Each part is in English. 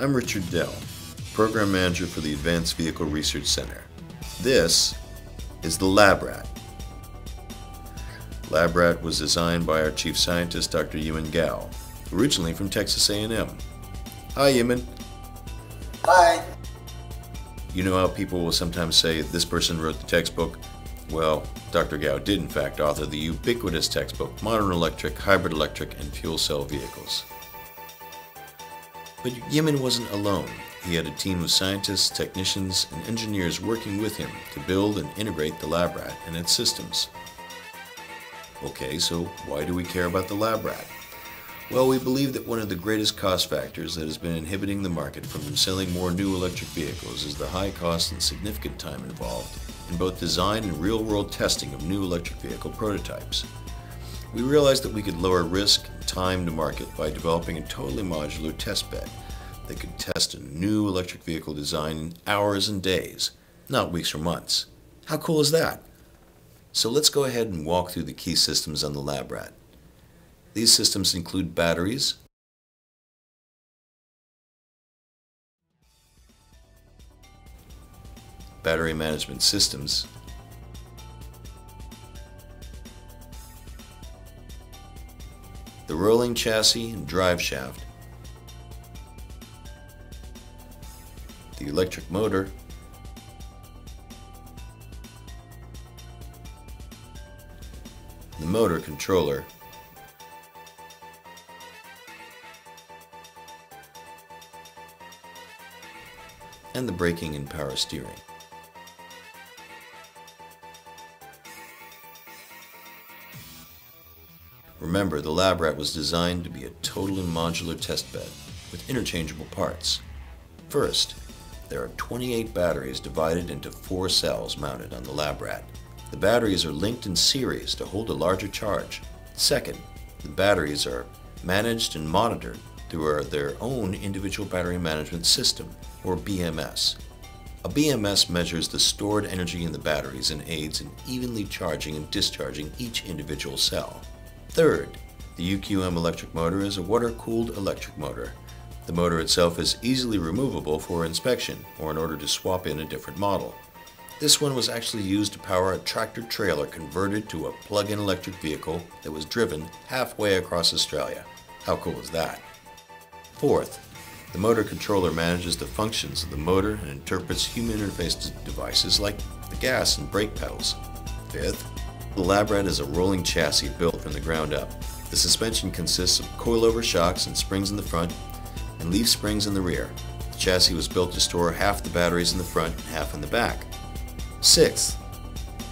I'm Richard Dell, Program Manager for the Advanced Vehicle Research Center. This is the LabRAT. LabRAT was designed by our Chief Scientist, Dr. Yimin Gao, originally from Texas A&M. Hi, Yimin. Hi. You know how people will sometimes say, this person wrote the textbook? Well, Dr. Gao did in fact author the ubiquitous textbook, Modern Electric, Hybrid Electric, and Fuel Cell Vehicles. But Yimin wasn't alone. He had a team of scientists, technicians, and engineers working with him to build and integrate the LabRAT and its systems. Okay, so why do we care about the LabRAT? Well, we believe that one of the greatest cost factors that has been inhibiting the market from selling more new electric vehicles is the high cost and significant time involved in both design and real-world testing of new electric vehicle prototypes. We realized that we could lower risk and time to market by developing a totally modular test bed that could test a new electric vehicle design in hours and days, not weeks or months. How cool is that? So let's go ahead and walk through the key systems on the LabRAT. These systems include batteries, battery management systems, the rolling chassis and drive shaft, the electric motor, the motor controller, and the braking and power steering. Remember, the LabRAT was designed to be a totally modular test bed with interchangeable parts. First, there are 28 batteries divided into 4 cells mounted on the LabRAT. The batteries are linked in series to hold a larger charge. Second, the batteries are managed and monitored through their own individual battery management system, or BMS. A BMS measures the stored energy in the batteries and aids in evenly charging and discharging each individual cell. Third, the UQM electric motor is a water-cooled electric motor. The motor itself is easily removable for inspection or in order to swap in a different model. This one was actually used to power a tractor-trailer converted to a plug-in electric vehicle that was driven halfway across Australia. How cool is that? Fourth, the motor controller manages the functions of the motor and interprets human interface devices like the gas and brake pedals. Fifth, the LabRAT is a rolling chassis built from the ground up. The suspension consists of coilover shocks and springs in the front and leaf springs in the rear. The chassis was built to store half the batteries in the front and half in the back. Sixth,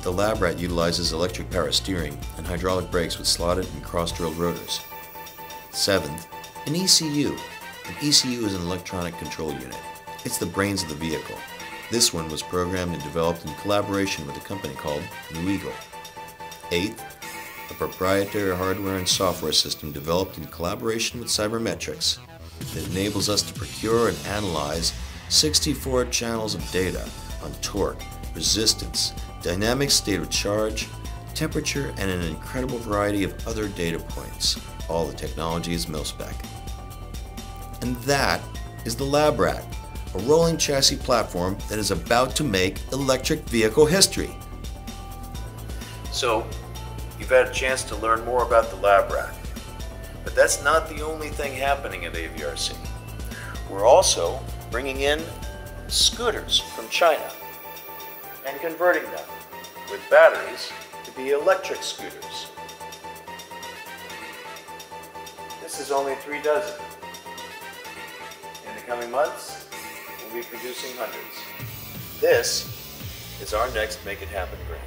the LabRAT utilizes electric power steering and hydraulic brakes with slotted and cross-drilled rotors. Seventh, an ECU. An ECU is an electronic control unit. It's the brains of the vehicle. This one was programmed and developed in collaboration with a company called New Eagle. Eighth, a proprietary hardware and software system developed in collaboration with Cybermetrics that enables us to procure and analyze 64 channels of data on torque, resistance, dynamic state of charge, temperature, and an incredible variety of other data points. All the technology is mil-spec. And that is the LabRAT, a rolling chassis platform that is about to make electric vehicle history. So, you've had a chance to learn more about the LabRAT. But that's not the only thing happening at AVRC. We're also bringing in scooters from China and converting them with batteries to be electric scooters. This is only 3 dozen. In the coming months, we'll be producing hundreds. This is our next Make It Happen grant.